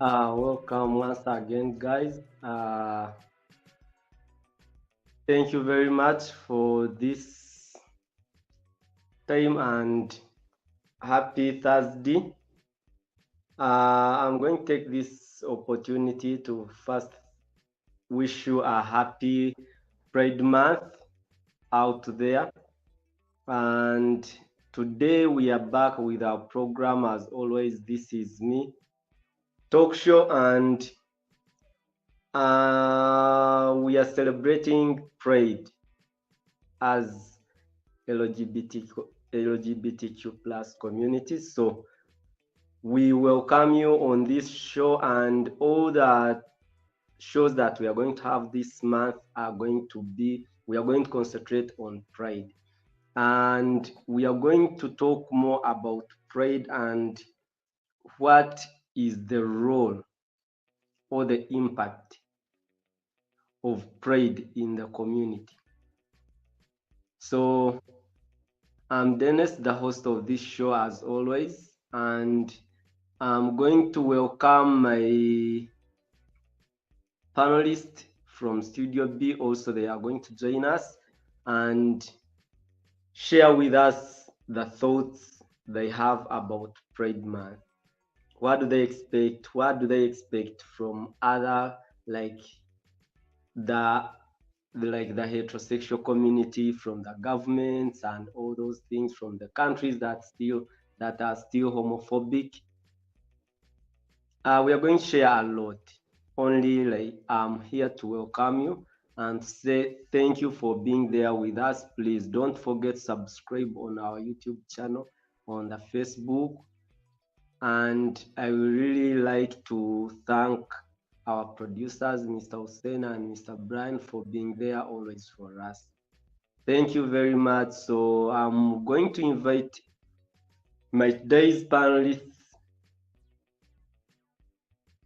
Welcome once again, guys. Thank you very much for this time and happy Thursday. I'm going to take this opportunity to first wish you a happy Pride Month out there. And today we are back with our program. As always, this is me, talk show, and we are celebrating Pride as LGBTQ plus community. So we welcome you on this show, and all the shows that we are going to have this month are going to be, we are going to concentrate on Pride. And we are going to talk more about Pride and what is the role or the impact of Pride in the community. So I'm Dennis, the host of this show as always, and I'm going to welcome my panelists from Studio B. Also, they are going to join us and share with us the thoughts they have about Pride Month. What do they expect? What do they expect from other, like the heterosexual community, from the governments and all those things, from the countries that are still homophobic? We are going to share a lot. Only I'm here to welcome you and say thank you for being there with us. Please don't forget to subscribe on our YouTube channel, on the Facebook. And I would really like to thank our producers, Mr. Hussein and Mr. Brian, for being there always for us. Thank you very much. So I'm going to invite my today's panelists.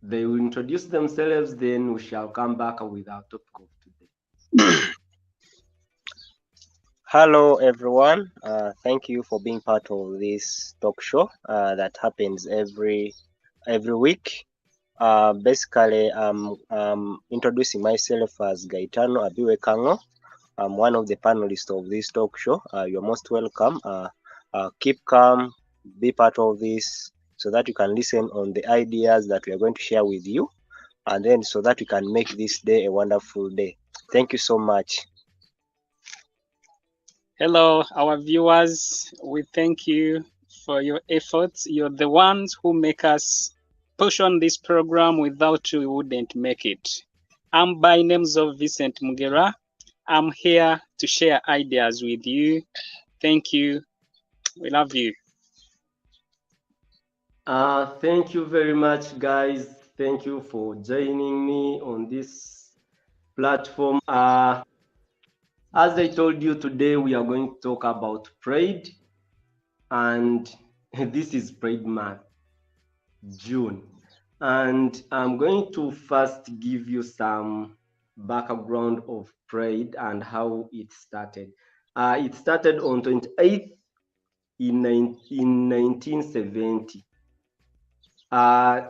They will introduce themselves, then we shall come back with our topic of today. Hello, everyone. Thank you for being part of this talk show that happens every week. Basically, I'm introducing myself as Gaetano Abiwe Kango. I'm one of the panelists of this talk show. You're most welcome. Keep calm, be part of this, so that you can listen on the ideas that we are going to share with you, and then so that we can make this day a wonderful day. Thank you so much. Hello, our viewers. We thank you for your efforts. You're the ones who make us push on this program. Without you, we wouldn't make it. I'm by names of Vincent Mugera. I'm here to share ideas with you. Thank you. We love you. Thank you very much, guys. Thank you for joining me on this platform. As I told you, today we are going to talk about Pride, and this is Pride Month, June. And I'm going to first give you some background of Pride and how it started. It started on 28th in 1970.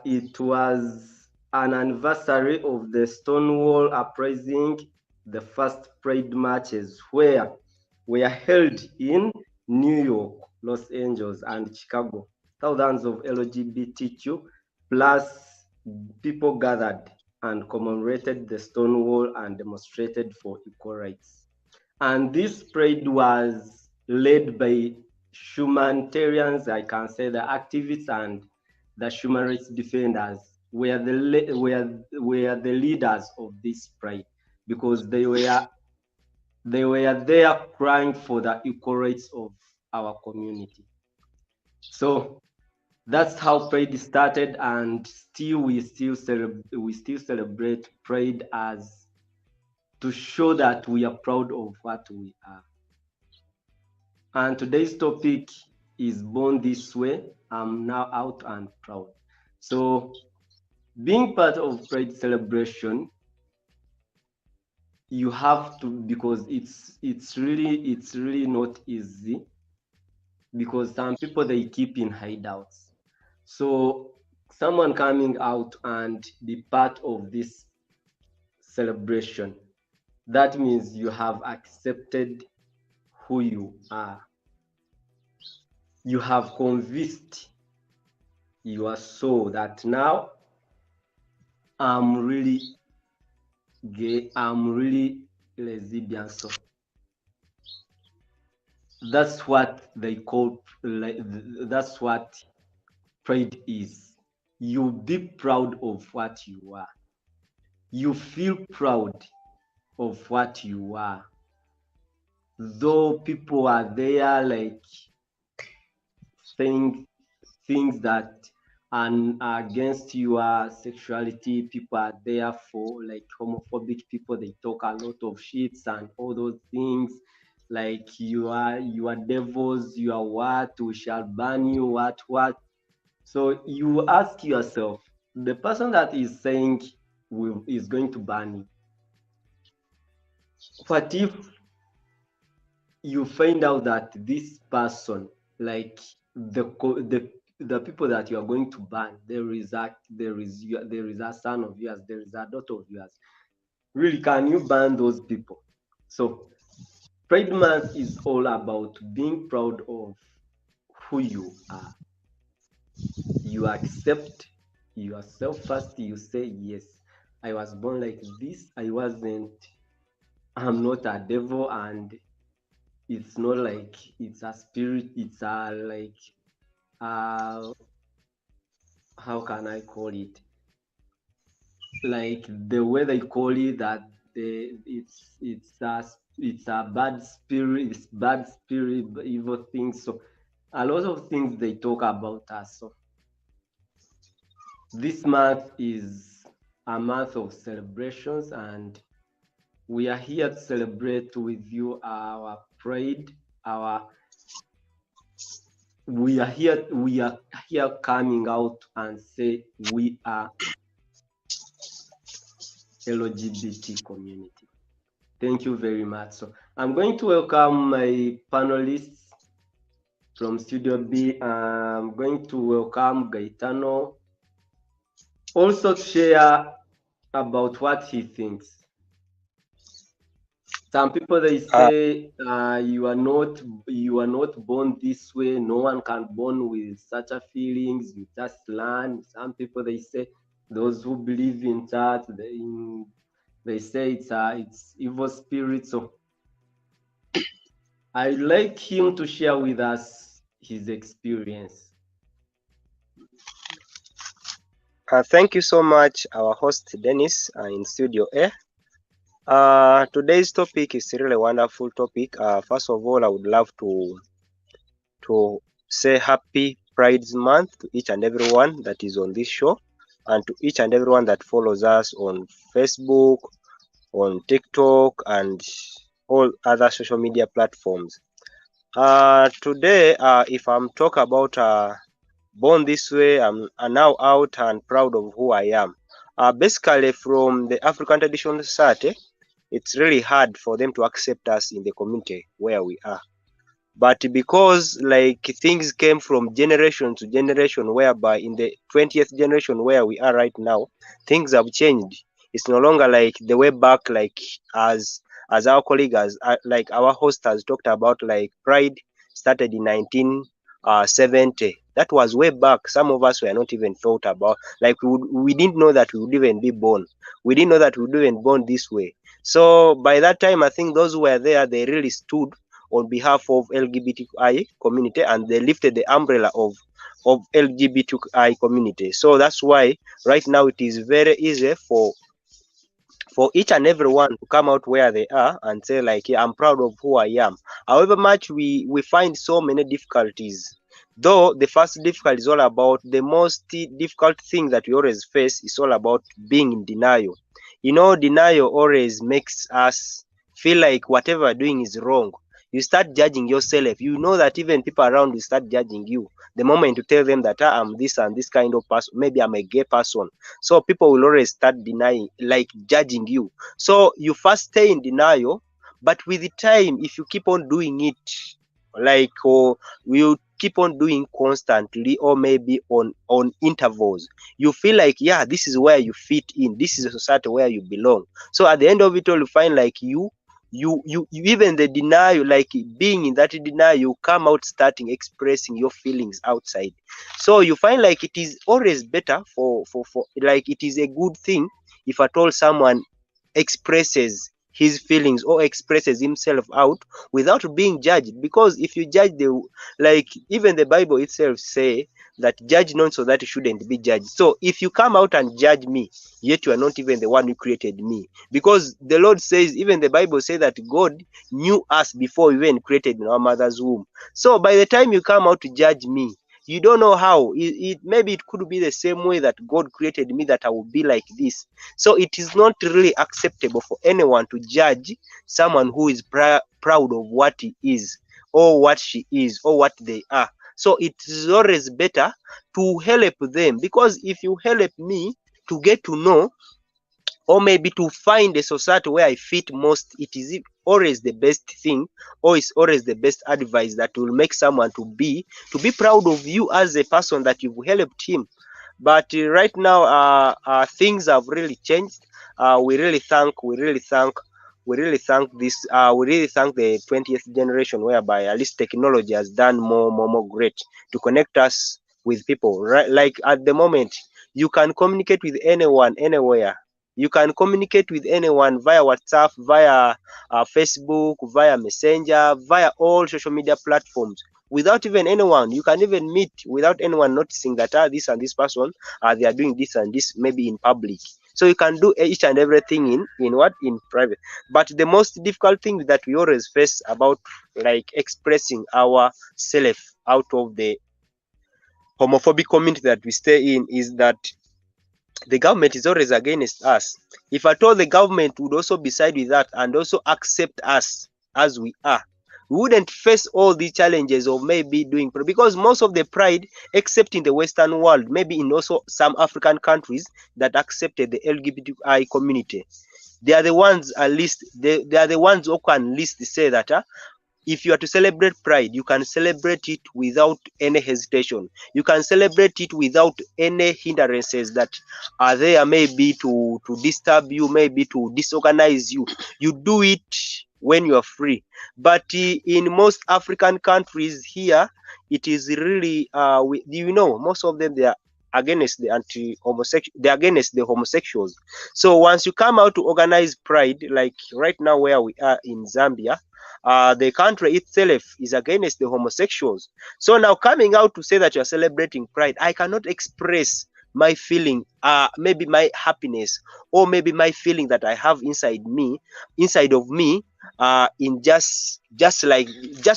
It was an anniversary of the Stonewall Uprising. The first Pride marches were held in New York, Los Angeles, and Chicago. Thousands of LGBTQ plus people gathered and commemorated the Stonewall and demonstrated for equal rights. And this parade was led by humanitarians, I can say the activists and the human rights defenders were the leaders of this pride, because they were there crying for the equal rights of our community. So that's how Pride started, and we still celebrate Pride as to show that we are proud of what we are. And today's topic is Born This Way. I'm now out and proud. So being part of Pride celebration, you have to, because it's really not easy, because some people, they keep in hideouts. So someone coming out and be part of this celebration, that means you have accepted who you are. You have convinced your soul that now I'm really gay, I'm really lesbian. So that's what they call, that's what Pride is. You be proud of what you are. You feel proud of what you are. Though people are there like saying things that are against your sexuality, people are there for like homophobic people, they talk a lot of shits and all those things, like you are devils, you are what, we shall ban you, what. So you ask yourself, the person that is saying is going to ban you, what if you find out that this person, like the people that you are going to ban, there is a son of yours, there is a daughter of yours. Really, can you ban those people? So Pride Month is all about being proud of who you are. You accept yourself first. You say, yes, I was born like this. I'm not a devil, and it's not like it's a spirit, it's a like how can I call it, like the way they call it, that it's a bad spirit, evil things. So a lot of things they talk about us. So this month is a month of celebrations, and we are here to celebrate with you our pride, we are here coming out and say we are LGBT community. Thank you very much. So I'm going to welcome my panelists from Studio B. I'm going to welcome Gaetano also to share about what he thinks. Some people, they say you are not born this way. No one can born with such a feelings. You just learn. Some people, they say, those who believe in that, they say it's evil spirit. So I'd like him to share with us his experience. Thank you so much, our host Dennis in Studio A. Today's topic is really a wonderful topic. First of all, I would love to say happy Pride Month to each and everyone that is on this show, and to each and everyone that follows us on Facebook, on TikTok, and all other social media platforms. Today, if I'm talk about born this way, I'm now out and proud of who I am. Basically, from the African Traditional Society, it's really hard for them to accept us in the community where we are. But because like things came from generation to generation, whereby in the 20th generation where we are right now, things have changed. It's no longer like the way back, like as our colleague has like our host has talked about, like pride started in 1970. That was way back. Some of us were not even thought about, like we didn't know that we would even be born. We didn't know that we would even born this way. So by that time, I think those who were there, they really stood on behalf of LGBTQI community, and they lifted the umbrella of LGBTQI community. So that's why right now it is very easy for each and everyone to come out where they are and say like, yeah, I'm proud of who I am. However much we find so many difficulties, though the first difficulty is all about, the most difficult thing that we always face is all about being in denial. You know, denial always makes us feel like whatever we're doing is wrong. You start judging yourself. You know that even people around will start judging you the moment you tell them that I'm this and this kind of person, maybe I'm a gay person. So people will always start denying, like judging you. So you first stay in denial, but with the time, if you keep on doing it, like, or you keep on doing constantly, or maybe on intervals, you feel like, yeah, this is where you fit in, this is a society where you belong. So at the end of it all, you find like you even the denial, like being in that denial, you come out starting expressing your feelings outside. So you find like it is always better for like, it is a good thing if at all someone expresses his feelings or expresses himself out without being judged. Because if you judge, the like, even the Bible itself say that judge not so that you shouldn't be judged. So if you come out and judge me, yet you are not even the one who created me, because the Lord says, even the Bible says that God knew us before we even created in our mother's womb. So by the time you come out to judge me, you don't know how it maybe it could be the same way that God created me, that I will be like this. So it is not really acceptable for anyone to judge someone who is proud of what he is, or what she is, or what they are. So it is always better to help them, because if you help me to get to know, or maybe to find a society where I fit most, it is always the best thing, or it's always the best advice that will make someone to be proud of you as a person that you've helped him. But right now, things have really changed. We really thank the 20th generation, whereby at least technology has done more great to connect us with people. Right, like at the moment, you can communicate with anyone anywhere. You can communicate with anyone via WhatsApp, via Facebook, via Messenger, via all social media platforms, without even anyone. You can even meet without anyone noticing that this and this person, they are doing this and this, maybe in public. So you can do each and everything in private. But the most difficult thing that we always face about like expressing ourself out of the homophobic community that we stay in is that the government is always against us. If at all the government would also be side with that and also accept us as we are, we wouldn't face all these challenges of maybe doing, because most of the pride, except in the Western world, maybe in also some African countries that accepted the LGBTQI community, they are the ones at least they are the ones who can least say that if you are to celebrate pride, you can celebrate it without any hesitation. You can celebrate it without any hindrances that are there, maybe to disturb you, maybe to disorganize you. You do it when you are free. But in most African countries here, it is really most of them, they are against the anti-homosexual, they're against the homosexuals. So once you come out to organize pride, like right now where we are in Zambia, the country itself is against the homosexuals. So now coming out to say that you're celebrating pride, I cannot express my feeling, maybe my happiness, or maybe my feeling that I have inside of me, in just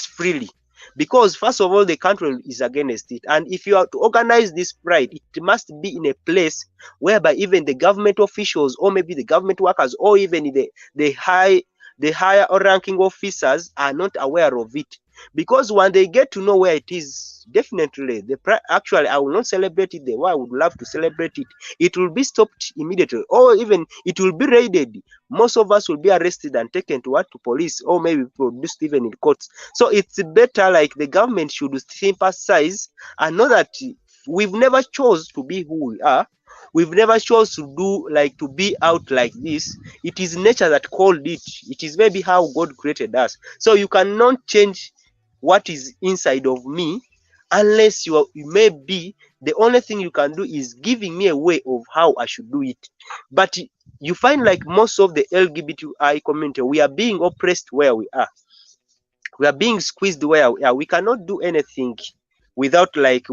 freely. Because first of all, the country is against it, and if you are to organize this pride, it must be in a place whereby even the government officials, or maybe the government workers, or even the high the higher or ranking officers are not aware of it, because when they get to know where it is, definitely actually I will not celebrate it the way I would love to celebrate it. It will be stopped immediately, or even it will be raided. Most of us will be arrested and taken to what, to police, or maybe produced even in courts. So it's better, like, the government should sympathize and know that we've never chose to be who we are. We've never chose to do, like, to be out like this. It is nature that called it. It is maybe how God created us. So you cannot change what is inside of me unless you may be, the only thing you can do is giving me a way of how I should do it. But you find, like, most of the LGBTQI community, we are being oppressed where we are. We are being squeezed where we are. We cannot do anything without, like,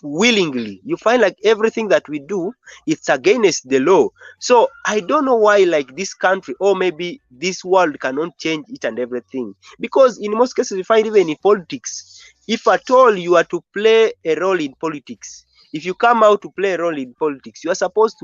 willingly. You find, like, everything that we do, it's against the law. So I don't know why, like, this country or maybe this world cannot change it and everything, because in most cases you find, even in politics, if at all you are to play a role in politics, if you come out to play a role in politics, you are supposed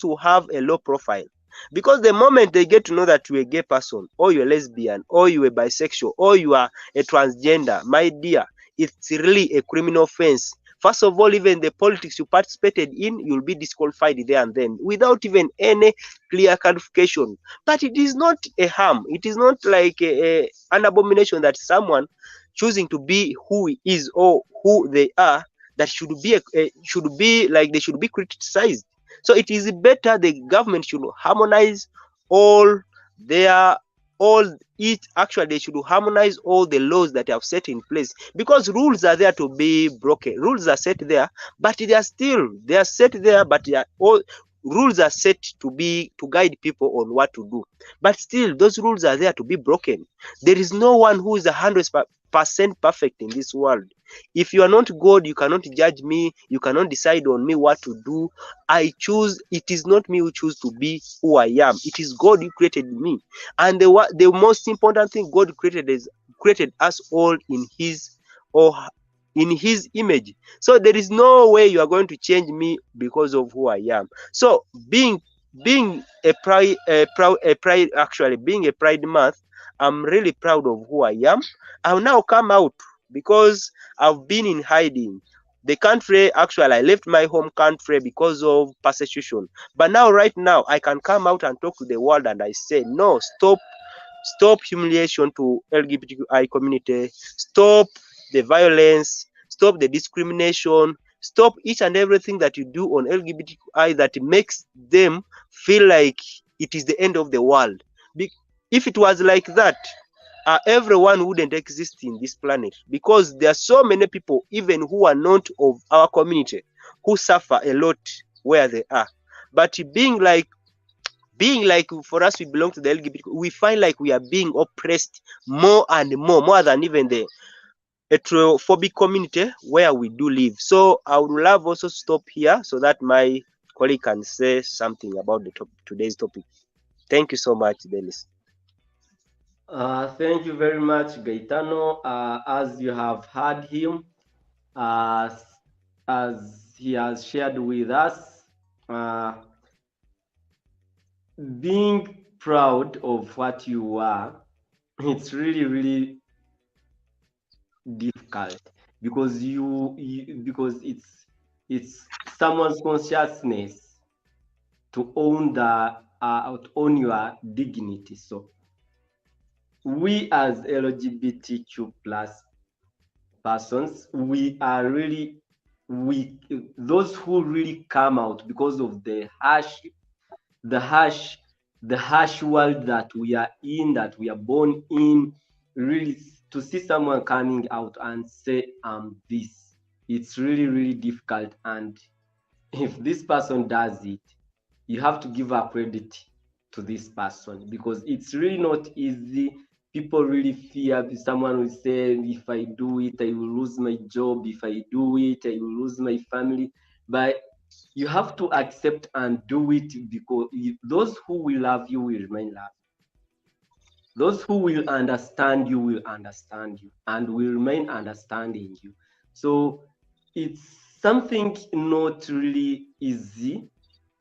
to have a low profile, because the moment they get to know that you're a gay person, or you're a lesbian, or you're a bisexual, or you are a transgender, my dear, it's really a criminal offense. First of all, even the politics you participated in, you'll be disqualified there and then without even any clear clarification. But it is not a harm. It is not like an abomination that someone choosing to be who he is or who they are, that should be like, they should be criticized. So it is better the government should harmonize all their all it actually they should harmonize all the laws that they have set in place, because rules are there to be broken. Rules are set there, but they are set there, but they are all rules are set to guide people on what to do, but still those rules are there to be broken. There is no one who is 100% perfect in this world. If you are not God, you cannot judge me, you cannot decide on me what to do. It is not me who choose to be who I am. It is God who created me. And the most important thing, God created us all in his image. So there is no way you are going to change me because of who I am. So being a pride actually being a pride month, I'm really proud of who I am. I'll now come out because I've been in hiding. The country, actually, I left my home country because of persecution. But now, right now, I can come out and talk to the world and I say, no, stop humiliation to LGBTQI community, stop the violence, stop the discrimination, stop each and everything that you do on LGBTQI that makes them feel like it is the end of the world. If it was like that, everyone wouldn't exist in this planet, because there are so many people, even who are not of our community, who suffer a lot where they are. But being like for us, we belong to the LGBT, we find like we are being oppressed more and more than even the heterophobic community where we do live. So I would love also to stop here so that my colleague can say something about today's topic. Thank you so much, Dennis. Thank you very much, Gaetano. As you have heard him, uh, as he has shared with us, uh, being proud of what you are, it's really, really difficult, because because it's someone's consciousness to own to own your dignity. So we as LGBTQ plus persons, we are really those who really come out because of the harsh the harsh world that we are in, that we are born in. Really, to see someone coming out and say this, it's really, really difficult. And if this person does it, you have to give a credit to this person, because it's really not easy. People really fear. Someone will say, if I do it, I will lose my job. If I do it, I will lose my family. But you have to accept and do it, because those who will love you will remain love. Those who will understand you and will remain understanding you. So it's something not really easy.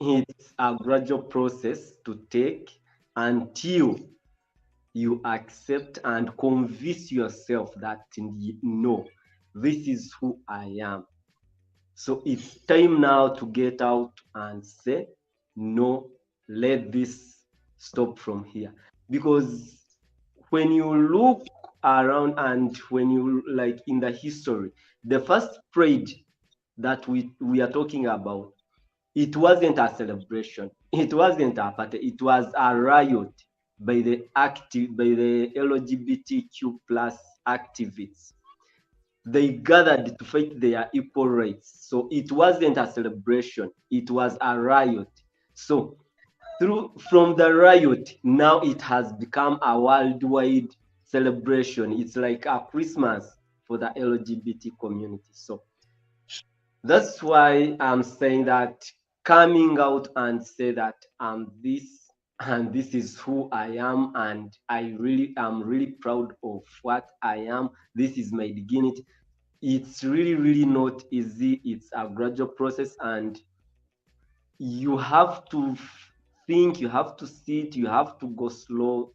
It's a gradual process to take, until you accept and convince yourself that no, this is who I am. So it's time now to get out and say, no, let this stop from here. Because when you look around and when you like in the history, the first pride that we are talking about, it wasn't a celebration, it wasn't a party, it was a riot by the LGBTQ plus activists. They gathered to fight their equal rights. So it wasn't a celebration, it was a riot. So from the riot, now it has become a worldwide celebration. It's like a Christmas for the LGBT community. So that's why I'm saying that coming out and say that I'm this and this is who I am, and I'm really proud of what I am. This is my dignity. It's really not easy. It's a gradual process, and you have to think, you have to sit, you have to go slow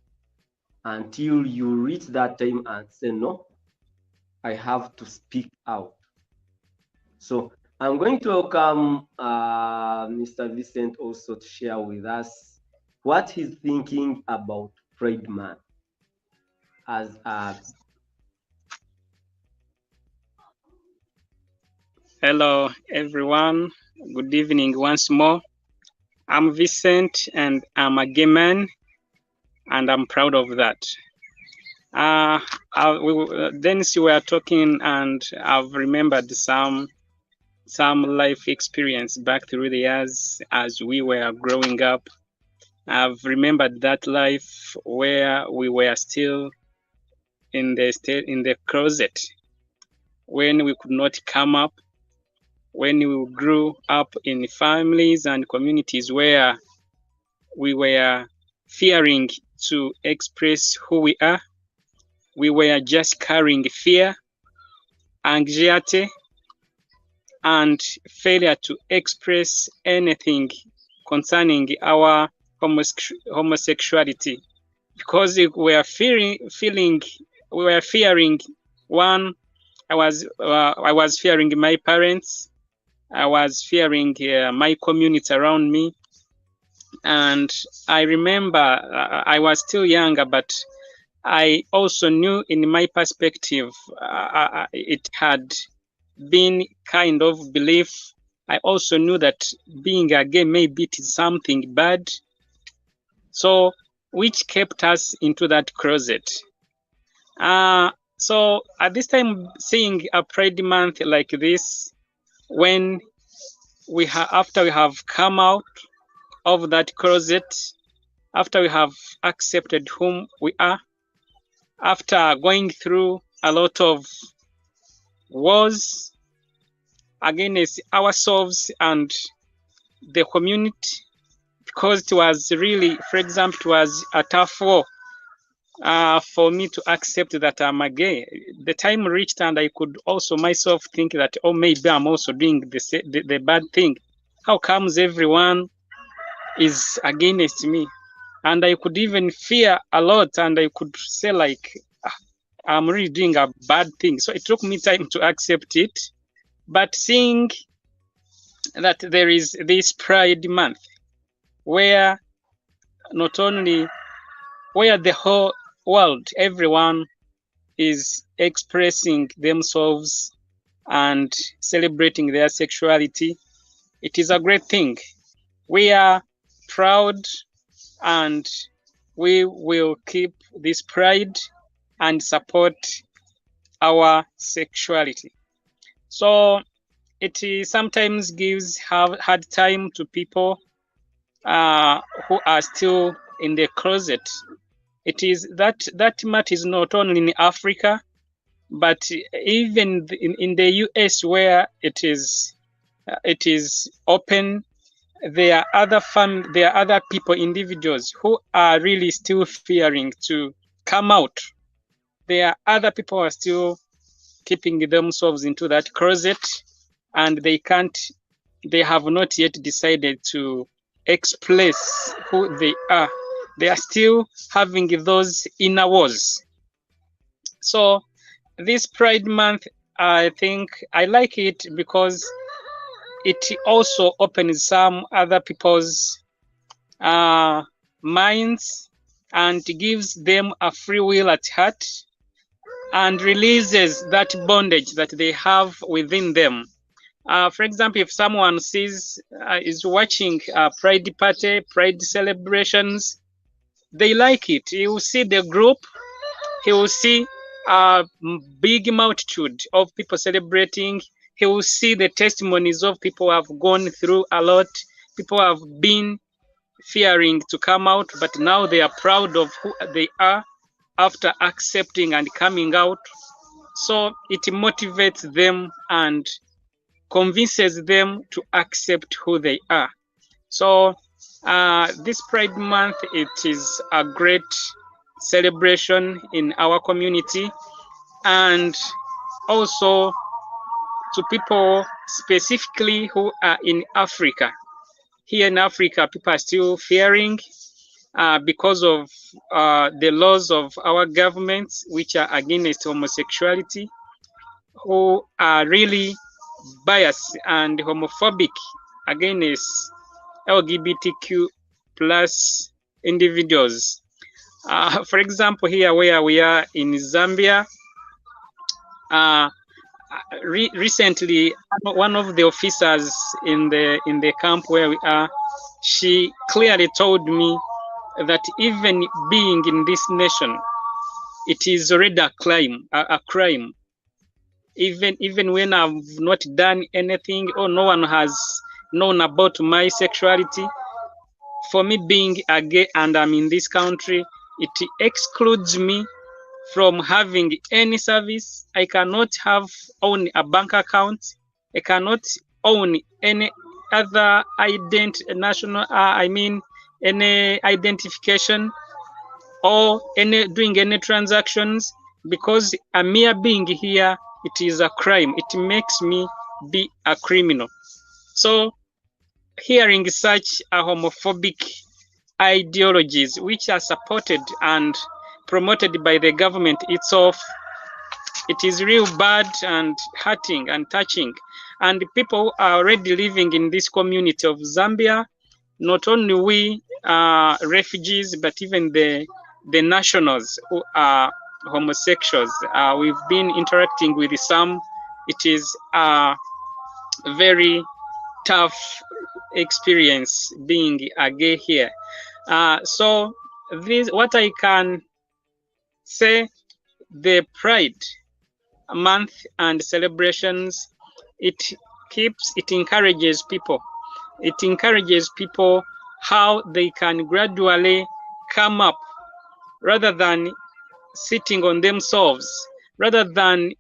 until you reach that time and say, no, I have to speak out. So I'm going to welcome Mr. Vincent also to share with us what he's thinking about Pride Month as a... Hello, everyone. Good evening once more. I'm Vincent, and I'm a gay man, and I'm proud of that. Then we were talking, and I've remembered some life experience back through the years as we were growing up. I've remembered that life where we were still in the closet, when we could not come up, when we grew up in families and communities where we were fearing to express who we are. We were just carrying fear, anxiety, and failure to express anything concerning our homosexuality, because we were fearing. One, I was fearing my parents. I was fearing my community around me. And I remember I was still younger, but I also knew in my perspective, it had been kind of belief. I also knew that being a gay maybe it is something bad. So, which kept us into that closet. So at this time, seeing a Pride Month like this, when after we have come out of that closet, after we have accepted whom we are, after going through a lot of wars against ourselves and the community, because it was really, for example, it was a tough war for me to accept that I'm a gay. The time reached, and I could also myself think that, oh, maybe I'm also doing the bad thing. How comes everyone is against me? And I could even fear a lot, and I could say like, I'm really doing a bad thing. So it took me time to accept it. But seeing that there is this Pride Month, where not only, where the whole world, everyone is expressing themselves and celebrating their sexuality, it is a great thing. We are proud, and we will keep this pride and support our sexuality. So it sometimes gives hard time to people who are still in the closet. It is that matter is not only in Africa, but even in the US, where it is open. There are other people, individuals who are really still fearing to come out. There are other people who are still keeping themselves into that closet, and they have not yet decided to express who they are. They are still having those inner wars. So this Pride Month, I think I like it because it also opens some other people's minds and gives them a free will at heart and releases that bondage that they have within them. For example, if someone is watching a Pride party, Pride celebrations, they like it. You see the group, he will see a big multitude of people celebrating. He will see the testimonies of people who have gone through a lot. People have been fearing to come out, but now they are proud of who they are after accepting and coming out. So it motivates them and convinces them to accept who they are. So this Pride Month, it is a great celebration in our community, and also to people specifically who are in Africa. Here in Africa, people are still fearing because of the laws of our governments, which are against homosexuality, who are really biased and homophobic against LGBTQ plus individuals. For example, here where we are in Zambia, recently one of the officers in the camp where we are, she clearly told me that even being in this nation, it is already a crime. Even when I've not done anything or no one has known about my sexuality, for me being a gay and I'm in this country, it excludes me from having any service. I cannot own a bank account. I cannot own any other any identification or doing any transactions, because a mere being here, it is a crime. It makes me be a criminal. So hearing such a homophobic ideologies which are supported and promoted by the government itself, it is real bad and hurting and touching. And people who are already living in this community of Zambia, not only we refugees, but even the nationals who are homosexuals, we've been interacting with some. It is a very tough experience being a gay here. So what I can say, the Pride Month and celebrations, it encourages people. It encourages people how they can gradually come up, rather than sitting on themselves, rather than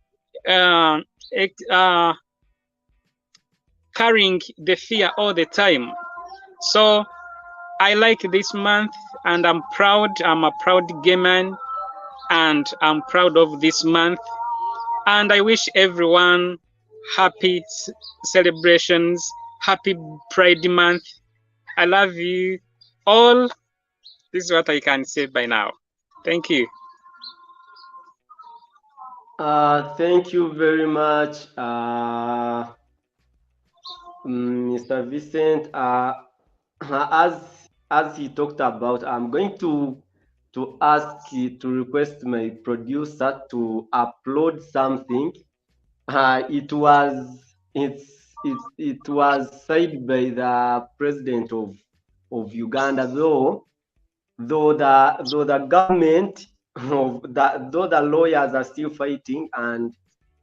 carrying the fear all the time. So I like this month, and I'm proud. I'm a proud gay man, and I'm proud of this month. And I wish everyone happy celebrations, happy Pride Month. I love you all. This is what I can say by now. Thank you. Thank you very much, Mr. Vincent. As he talked about, I'm going to request my producer to upload something. It was said by the president of Uganda, though the government though the lawyers are still fighting, and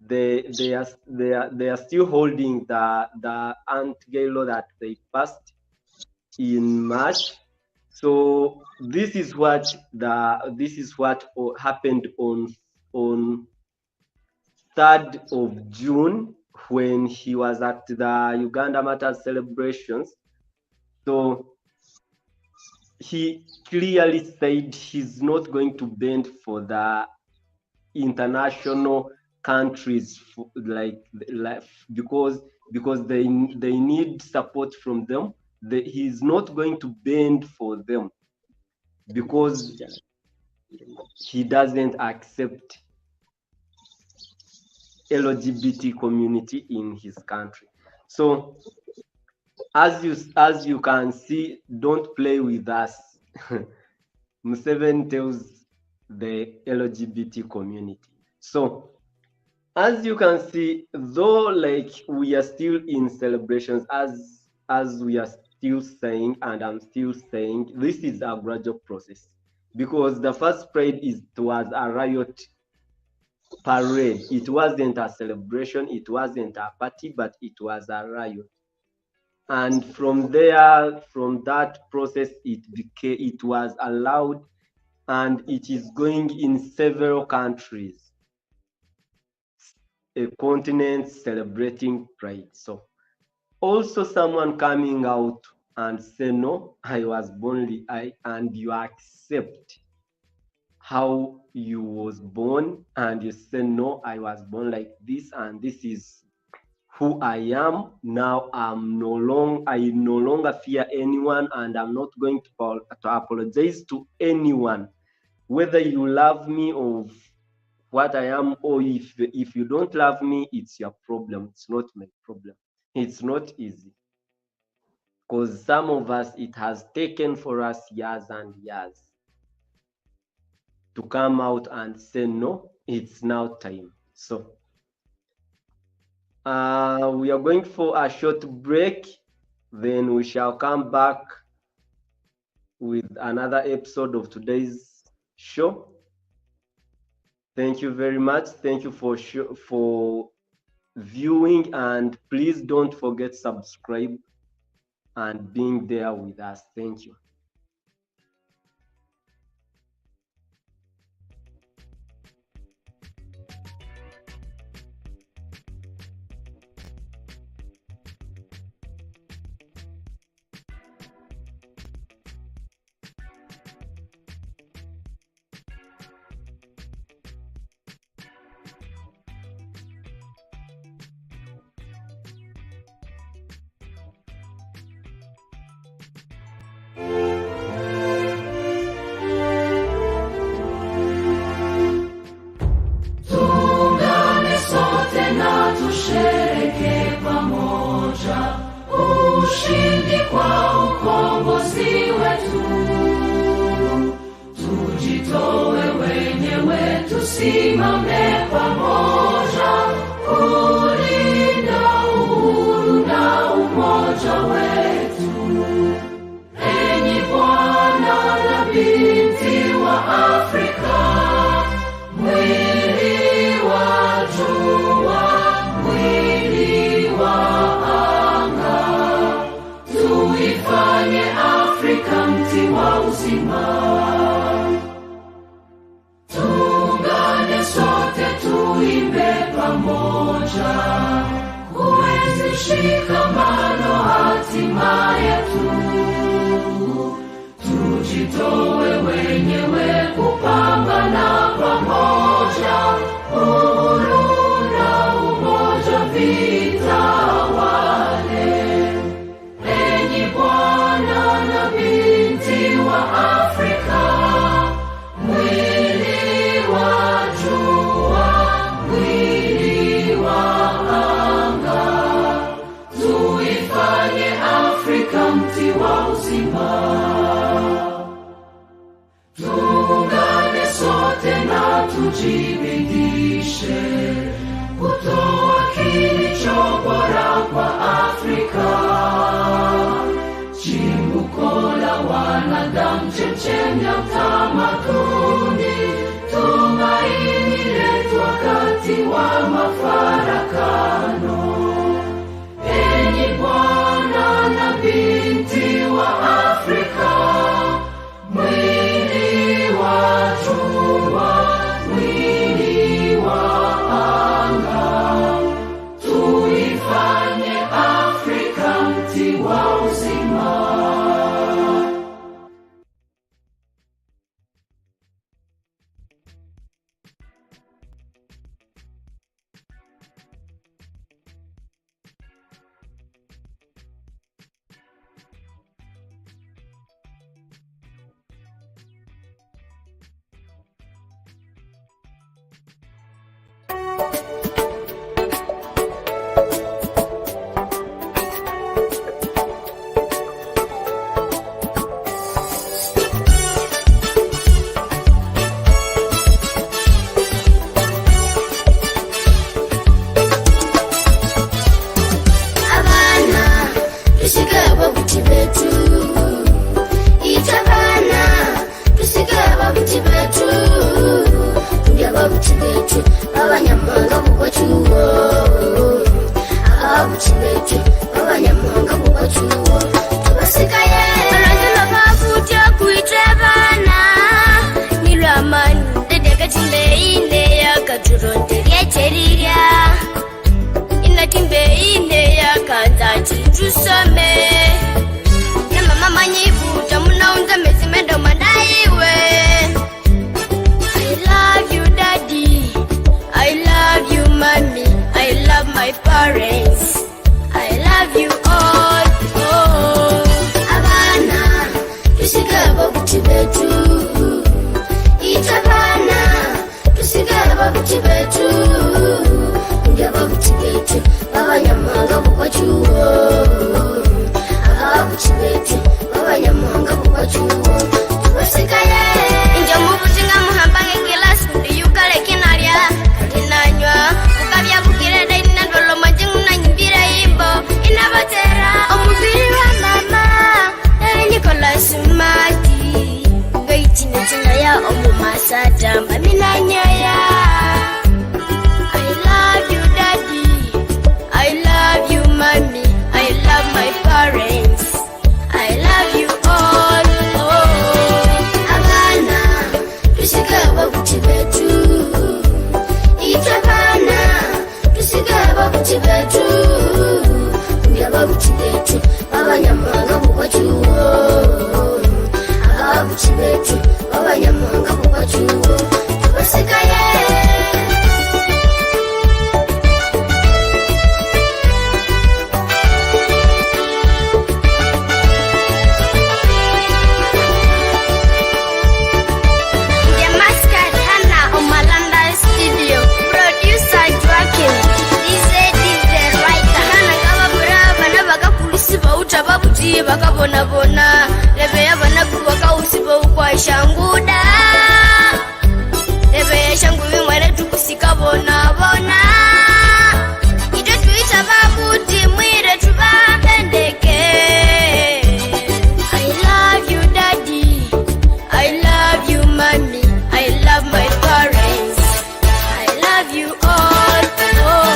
they are still holding the anti-gay law that they passed in March. So this is what happened on 3rd of June, when he was at the Uganda Matters celebrations. So he clearly said he's not going to bend for the international countries, because they need support from them. He's not going to bend for them. because he doesn't accept LGBT community in his country. So as you can see, don't play with us. Museveni tells the LGBT community. So as you can see, though like we are still in celebrations, as we are still saying, and I'm still saying, this is a gradual process, because the first parade was a riot parade. It wasn't a celebration, it wasn't a party, but it was a riot. And from there, from that process, it was allowed, and it is going in several countries, a continent celebrating pride. So also someone coming out and say, no, I was born, and you accept how you was born, and you say, no, I was born like this, and this is who I am. Now I no longer fear anyone, and I'm not going to apologize to anyone, whether you love me or what I am, or if you don't love me, it's your problem. It's not my problem. It's not easy, because some of us, it has taken for us years and years to come out and say, no, it's now time. So we are going for a short break, then we shall come back with another episode of today's show. Thank you very much. Thank you for viewing, and please don't forget subscribe and being there with us. Thank you. Tuungane sote na tushereke pamoja ushindi kwa ukombozi wetu. Tujitoe wenyewe, tusimame pamoja kulinda uhuru na umoja wetu. Enyi Bwana na binti wa Afrika, mwili wa jua, mwili wa anga, tuifanye Afrika mti wa uzima. Tuungane sote, tuimbe pamoja, kuenzi shikamano, hatima yetu. Tujitoe wenyewe kupambana pamoja, uhuru na umoja vitawale. Enyi Bwana na binti wa Afrika, mwili wa jua, mwili wa anga, tuifanye Afrika mti wa uzima. Tuungane sote na tujibidishe kutoa kilicho bora kwa Afrika, chimbuko la wanadamu, chemchemi ya utamaduni, tumaini letu wakati wa mafarakano. Enyi Bwana na binti wa Afrika, mwili wa jua, mwili wa anga, tuifanye Afrika mti wa uzima. ababuti betu. Itabana tusige ababuti betu. Tuli ababuti betu abanyamwanga bukwachuo. Ababuti betu abanyamwanga bukwachuo. Tubasikaye alazima babuti akuitabana. Nilamani dedekatimbe ine yakaturonde lyecherirya. Inatimbe ine yakanza chitusome. Na mama manyibuta munaunza mezimendo mandaiwe. I love you daddy, I love you mommy, I love my parents, I love you all. Oh. Abana tusige ababuti betu. Itabana tusige ababuti betu. Tuli ababuti betu abanyamwanga bukwachuo. Ababuti betu abanyamwanga bukwachuo. Tubasikaye inje mubutinga muhambange kilasi ndiyukale kinalya katinanywa ukabya bukire daina ndolo majingu na nyimbira yimbo inabatera omubiri wa mama Nicholas Mati ngaitina tina ya omumasata mamina nyaya. I love you daddy, I love you mommy, I love my parents, I love you all. Oh. Abana tusige ababuti betu. Itabana tusige ababuti betu. Tuli ababuti betu abanyamwanga bukwachuo. Ababuti betu abanyamwanga bukwachuo. Tubasikaye bakabonabona lebe yabana kubaka usibo ukwashanguda lebe yashangu bimwere tukusika bona bona ite tuita babuti mwire tubapendeke. I love you daddy, I love you mommy, I love my parents, I love you all. Oh.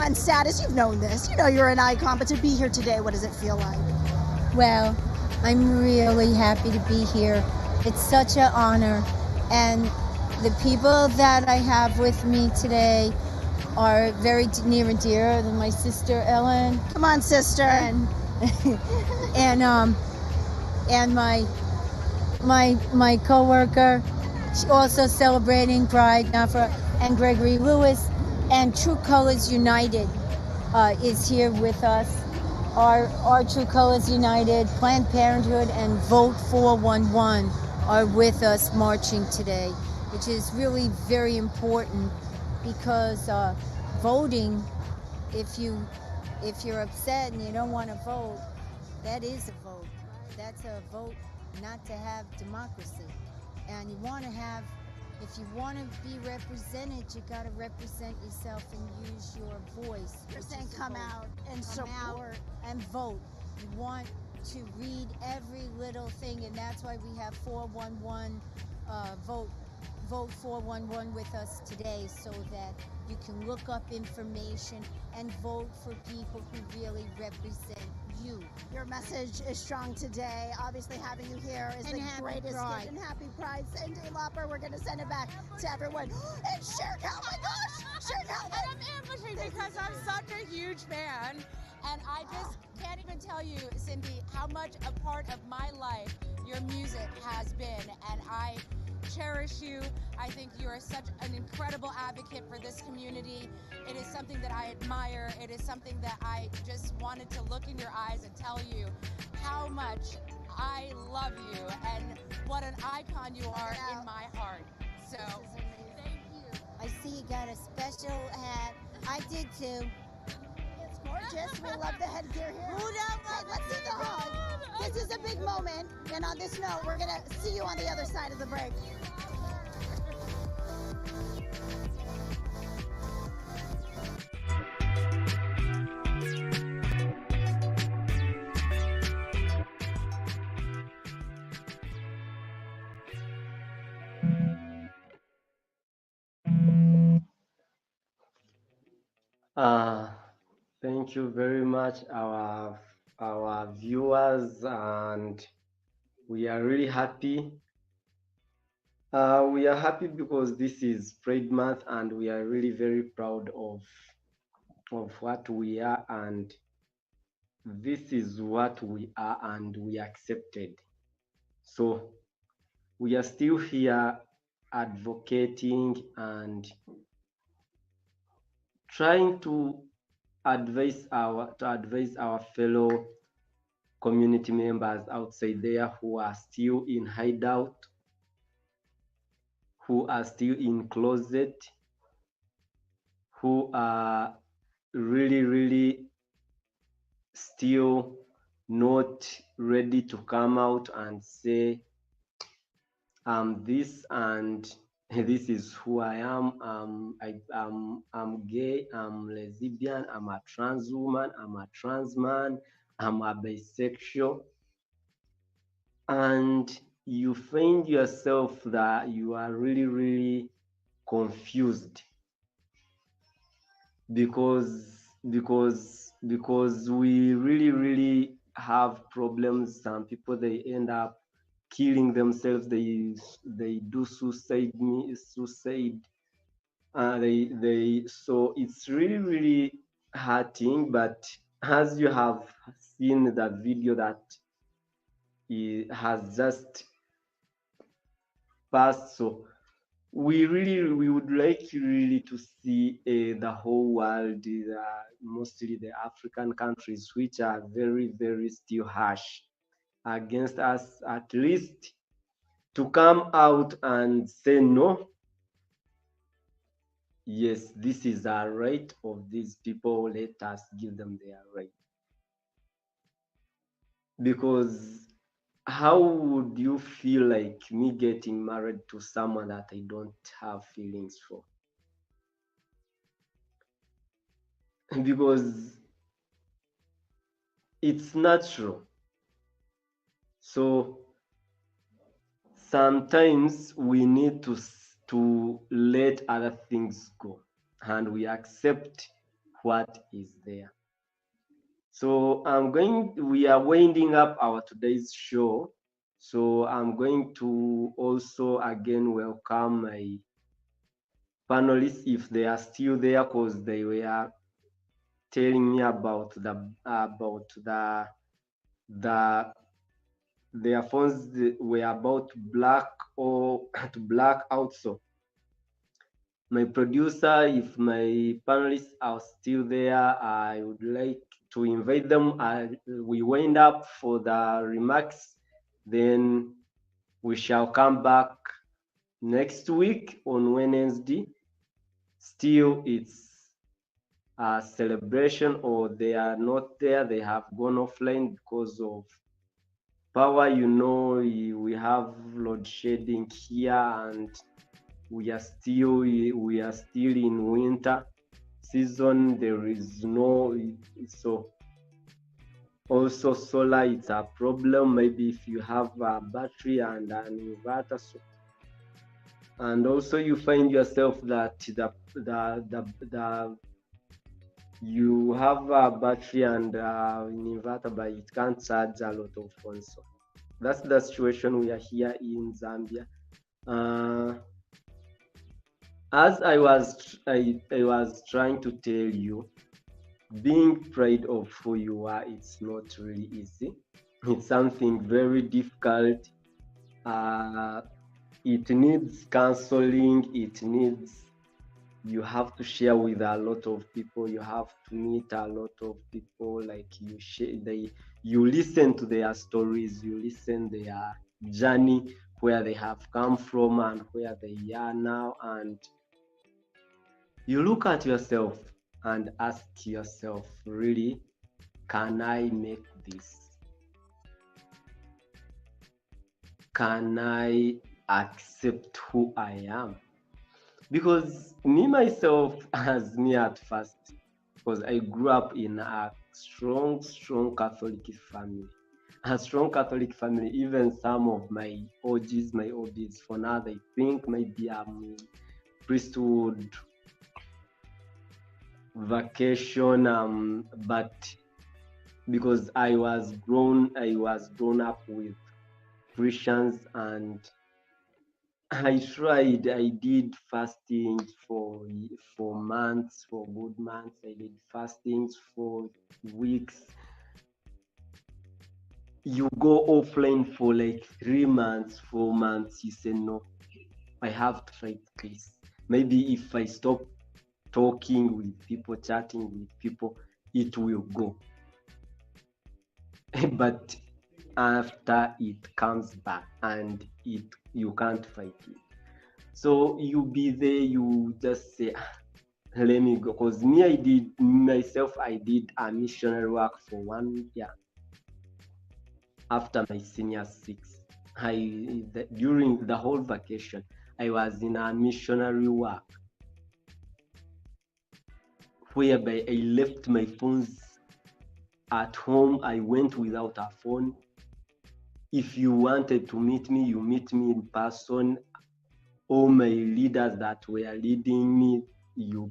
On status, you've known this. You know you're an icon, but to be here today, what does it feel like? Well, I'm really happy to be here. It's such an honor. And the people that I have with me today are very near and dear. My sister Ellen. Come on, sister. And my coworker, also celebrating Pride Nafra, and Gregory Lewis, and True Colors United is here with us. Our True Colors United, Planned Parenthood, and Vote 411 are with us marching today, which is really very important because voting, if you're upset and you don't want to vote, that is a vote. That's a vote not to have democracy. And you want to have, if you want to be represented, you got to represent yourself and use your voice. You're saying come out and support and vote. want to read every little thing, and that's why we have 411 vote 411 with us today, so that you can look up information and vote for people who really represent you. Your message is strong today. Obviously, having you here is And the happy greatest Pride. gift. And happy Pride, Cindy Lauper. We're going to send it back to everyone. And Shirk, oh my gosh, Shirk, And I'm ambushing because I'm such a huge fan. And I just can't even tell you, Cindy, how much a part of my life your music has been. And I cherish you. I think you are such an incredible advocate for this community. It is something that I admire. It is something that I just wanted to look in your eyes and tell you how much I love you and what an icon you are in my heart. So, thank you. I see you got a special hat. I did too. It's gorgeous. We love the headgear here. Who don't love Okay, let's see the hug. This is a big moment. And on this note, we're going to see you on the other side of the break. Thank you very much, our viewers, and we are really happy. We are happy because this is Pride Month, and we are really very proud of what we are, and this is what we are, and we accepted. So we are still here advocating and trying to advise our fellow community members outside there who are still in hideout, who are still in closet, who are really still not ready to come out and say, I'm this and this is who I am. I'm gay, I'm lesbian, I'm a trans woman, I'm a trans man, I'm a bisexual. And you find yourself that you are really confused because we really have problems. Some people, they end up killing themselves, they do suicide. So it's really hurting. But as you have seen the video that it has just passed, so we would like really to see the whole world, mostly the African countries, which are very still harsh against us, at least to come out and say no. Yes, this is a right of these people. Let us give them their right. Because how would you feel like me getting married to someone that I don't have feelings for? Because it's natural. So sometimes we need to let other things go, and we accept what is there. So we are winding up our today's show. So I'm going to also again welcome my panelists if they are still there, because they were telling me about their phones were about black or to black out. So my producer, if my panelists are still there, I would like to invite them. We wind up for the remarks, then we shall come back next week on Wednesday. Still, it's a celebration, or they are not there, they have gone offline because of power. You know, we have load shedding here, and we are still in winter season. There is no, so Also, solar, it's a problem. Maybe if you have a battery and an inverter, so, and also you find yourself that the you have a battery and an inverter, but it can't charge a lot of phones. So that's the situation we are here in Zambia. Uh, as I was trying to tell you, being proud of who you are, it's not really easy. It's something very difficult. Uh, it needs counseling. It needs you have to share with a lot of people. You have to meet a lot of people. Like you listen to their stories. You listen their journey, where they have come from and where they are now, and you look at yourself and ask yourself, really, can I make this? Can I accept who I am? Because me myself, as me at first, because I grew up in a strong Catholic family. A strong Catholic family. Even some of my OGs for now, they think maybe I'm in priesthood vacation, but because I was grown up with Christians, and I did fasting for months, for good months. I did fastings for weeks. You go offline for like 3 months, 4 months, you say no, I have to fight this. Maybe if I stop talking with people, chatting with people, it will go. But after it comes back and you can't fight it. So you be there, you just say, let me go. Because me, I did a missionary work for 1 year after my senior 6. During the whole vacation, I was in a missionary work whereby I left my phones at home. I went without a phone. If you wanted to meet me, you meet me in person. All my leaders that were leading me, you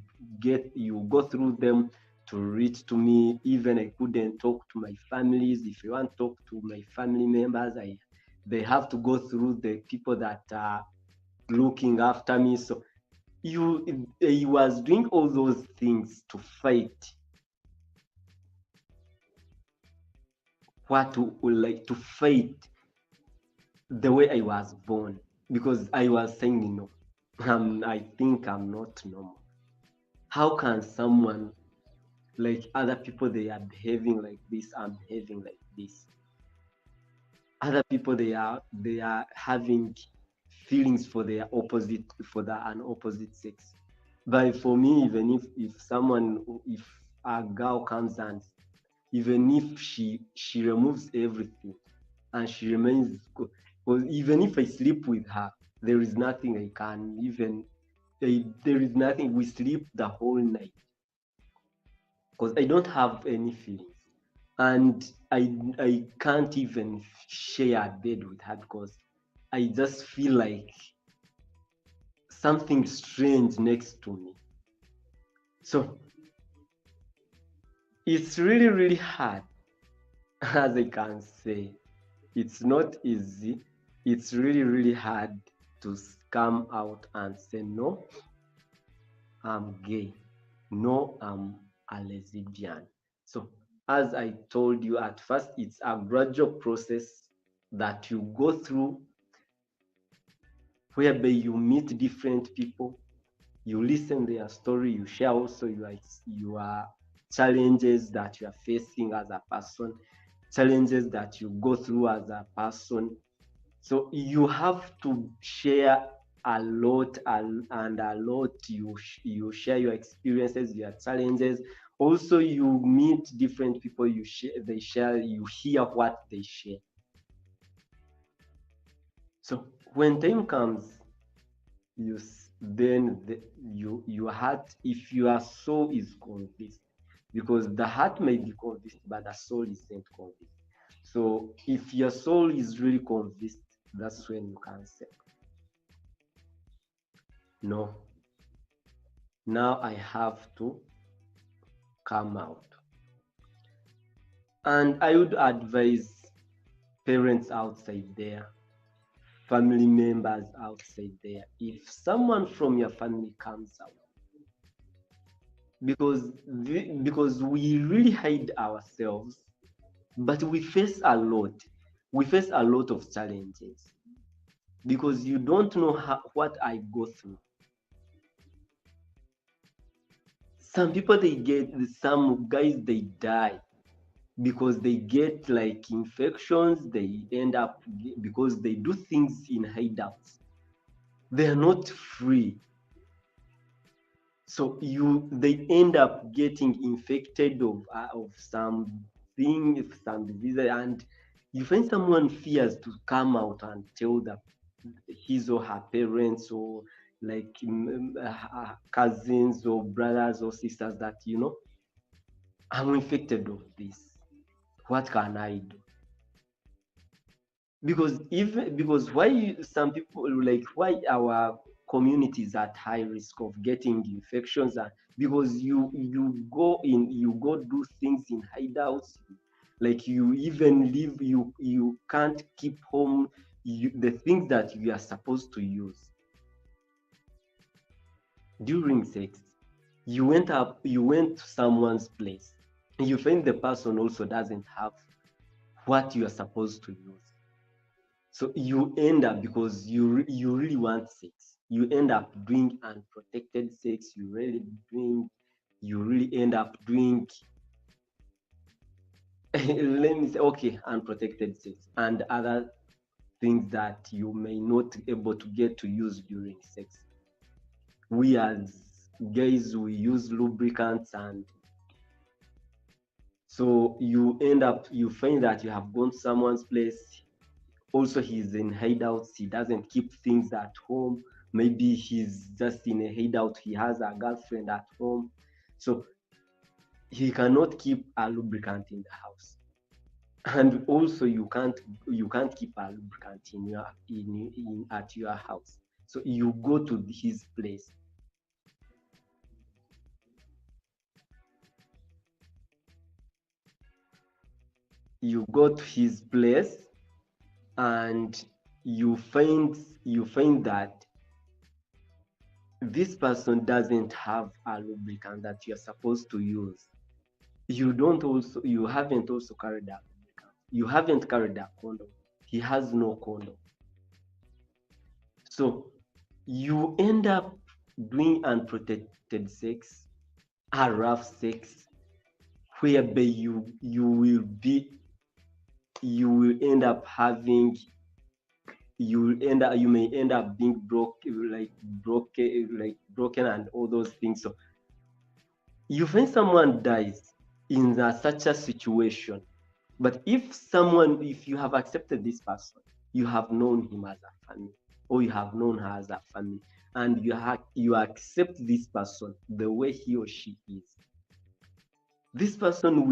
go through them to reach to me. Even I couldn't talk to my families. If you want to talk to my family members, they have to go through the people that are looking after me. So he was doing all those things to fight to fight the way I was born, because I was saying, no, I think I'm not normal. How can someone, like other people, they are behaving like this, I'm behaving like this? Other people, they are having feelings for an opposite sex. But for me, even if a girl comes, and even if she removes everything and she remains, because even if I sleep with her, there is nothing I can even, there is nothing, we sleep the whole night, because I don't have any feelings, and I can't even share a bed with her, because I just feel like something strange next to me. So it's really hard. As I can say, it's not easy. It's really hard to come out and say, no, I'm gay. No, I'm a lesbian. So as I told you at first, it's a gradual process that you go through, whereby you meet different people, you listen their story, you share also your challenges that you are facing as a person, challenges that you go through as a person. So you have to share a lot, and a lot. You share your experiences, your challenges. Also, you meet different people. You share. You hear what they share. So when time comes, your heart, if your soul is convinced, because the heart may be convinced, but the soul isn't convinced. So if your soul is really convinced, that's when you can say, no, now I have to come out. And I would advise parents outside there, family members outside there, if someone from your family comes out, because we really hide ourselves, but we face a lot. We face a lot of challenges because you don't know what I go through. Some people, some guys, they die because they get like infections. They end up, because they do things in hideouts. They are not free. So they end up getting infected of some disease, and you find someone fears to come out and tell his or her parents, or like cousins or brothers or sisters, that I'm infected of this. What can I do? Because some people, like, why our community is at high risk of getting infections, because you go do things in hideouts, like you even live, you can't keep home the things that you are supposed to use during sex. You went to someone's place, and you find the person also doesn't have what you are supposed to use. So you end up, because you really want sex, you end up doing unprotected sex. You really end up doing let me say, okay, unprotected sex and other things that you may not be able to get to use during sex. We as guys, we use lubricants, and so you find that you have gone to someone's place. Also, he's in hideouts. He doesn't keep things at home. Maybe he's just in a hideout. He has a girlfriend at home, so he cannot keep a lubricant in the house. And also, you can't keep a lubricant at your house. So you go to his place. You go to his place, and you find that this person doesn't have a lubricant that you're supposed to use. You haven't also carried a lubricant. You haven't carried a condom. He has no condom. So you end up doing unprotected sex, a rough sex, whereby you may end up being broken and all those things. So you find someone dies in such a situation. But if you have accepted this person, you have known him as a family, or you have known her as a family, and you accept this person the way he or she is, this person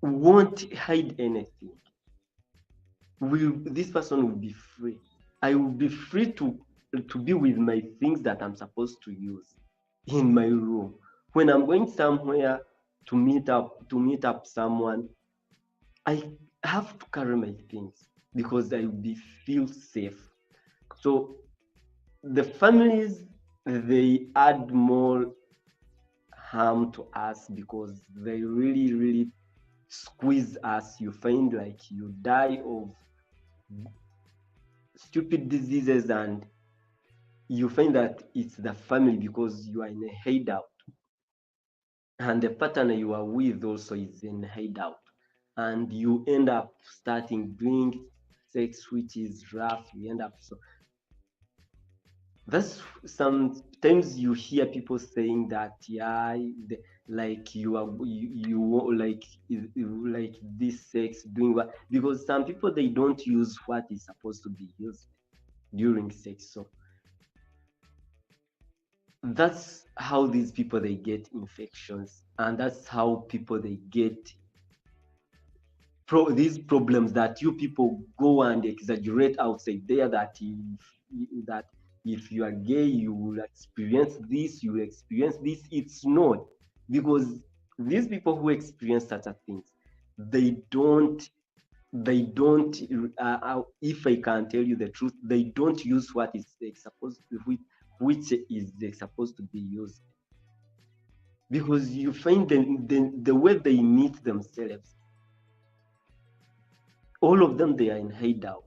won't hide anything. This person will be free. I will be free to be with my things that I'm supposed to use in my room. When I'm going somewhere to meet up someone, I have to carry my things because I will feel safe. So the families, they add more harm to us because they really, really squeeze us. You find like you die of stupid diseases, and you find that it's the family because you are in a hideout, and the partner you are with also is in a hideout, and you end up starting doing sex which is rough. You end up, so that's sometimes you hear people saying that, yeah, like like this sex doing what, because some people, they don't use what is supposed to be used during sex. So that's how these people they get infections, and that's how people they get these problems that you people go and exaggerate outside there, that if you are gay you will experience this, you will experience this. It's not, because these people who experience such a things, they don't if I can tell you the truth, they don't use what is supposed to, which is they supposed to be used, because you find the way they meet themselves, all of them, they are in hideout.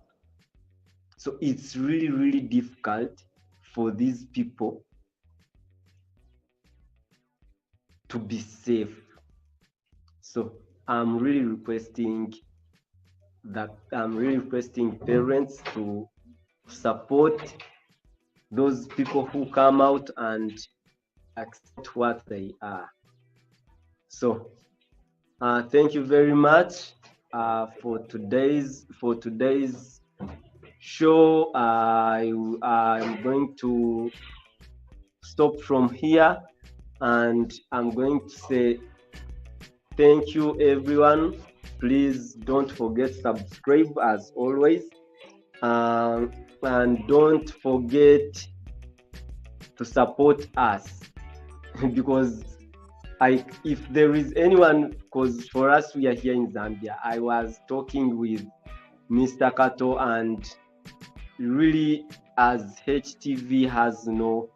So it's really, really difficult for these people to be safe. So I'm really requesting parents to support those people who come out and accept what they are. So thank you very much for today's show. I'm going to stop from here, and I'm going to say thank you, everyone. Please don't forget subscribe as always, and don't forget to support us because if there is anyone, because for us, we are here in Zambia. I was talking with Mr. Kato, and really, as HTV has no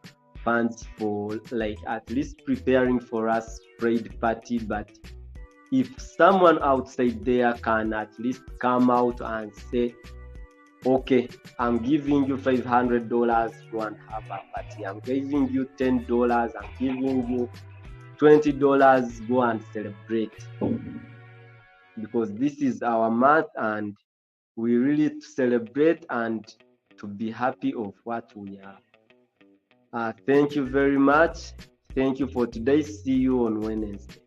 funds for like at least preparing for us parade party, but if someone outside there can at least come out and say, okay, I'm giving you $500 to go and have a party, I'm giving you $10, I'm giving you $20, go and celebrate, because this is our month and we really celebrate and to be happy of what we are. Thank you very much. Thank you for today. See you on Wednesday.